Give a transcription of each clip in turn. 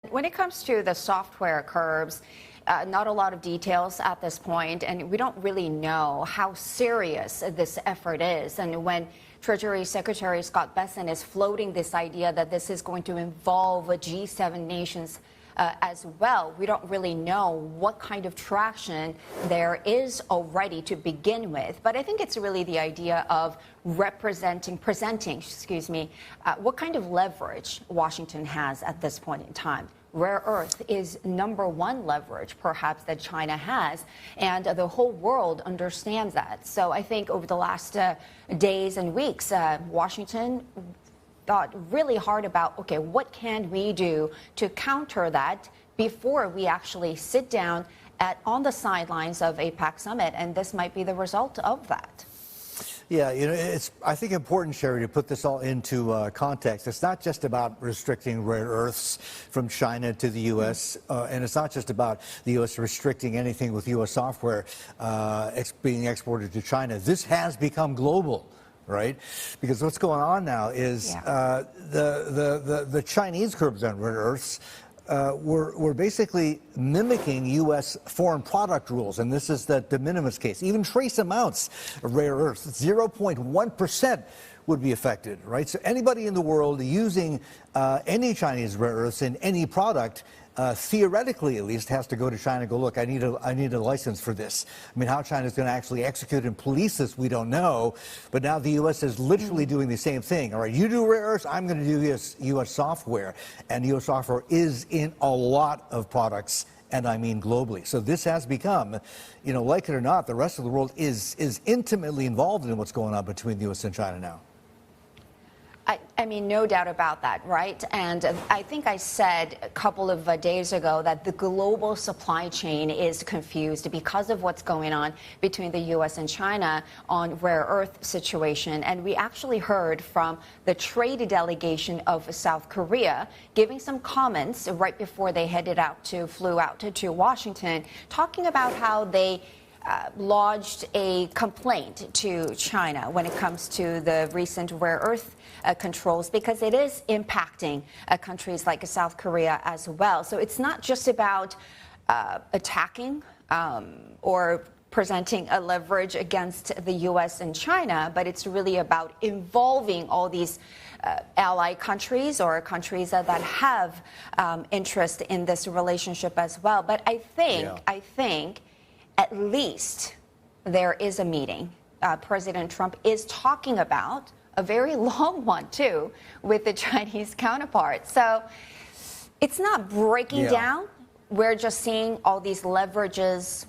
When it comes to the software curbs, not a lot of details at this point, and we don't really know how serious this effort is. And when Treasury Secretary Scott Bessent is floating this idea that this is going to involve G7 nations as well, we don't really know what kind of traction there is already to begin with. But I think it's really the idea of presenting, what kind of leverage Washington has at this point in time. Rare earth is #1 leverage, perhaps, that China has, and the whole world understands that. So I think over the last days and weeks, Washington thought really hard about, okay, what can we do to counter that before we actually sit down on the sidelines of APEC summit, and this might be the result of that. Yeah, it's, I think, important, Chery, to put this all into context. It's not just about restricting rare earths from China to the U.S., and it's not just about the U.S. restricting anything with U.S. software being exported to China. This has become global, right? Because what's going on now is the Chinese curbs on rare earths were basically mimicking U.S. foreign product rules, and this is the de minimis case. Even trace amounts of rare earths, 0.1%, would be affected, right? So anybody in the world using any Chinese rare earths in any product, theoretically at least, has to go to China and go, look, I need a license for this. I mean, how China's going to actually execute and police this, we don't know. But now the U.S. is literally doing the same thing. All right, you do rare earths, I'm going to do U.S. software. And U.S. software is in a lot of products, and I mean globally. So this has become, like it or not, the rest of the world is intimately involved in what's going on between the U.S. and China now. I mean, no doubt about that, right? And I think I said a couple of days ago that the global supply chain is confused because of what's going on between the U.S. and China on rare earth situation. And we actually heard from the trade delegation of South Korea giving some comments right before they flew out to Washington, talking about how they lodged a complaint to China when it comes to the recent rare earth controls, because it is impacting countries like South Korea as well. So it's not just about attacking or presenting a leverage against the U.S. and China, but it's really about involving all these ally countries or countries that have interest in this relationship as well. But I think at least there is a meeting. President Trump is talking about a very long one, too, with the Chinese counterpart. So it's not breaking down. We're just seeing all these leverages,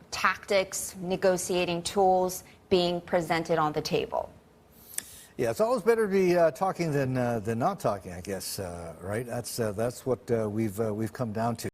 tactics, negotiating tools being presented on the table. Yeah, it's always better to be talking than not talking, I guess, right? That's what we've come down to.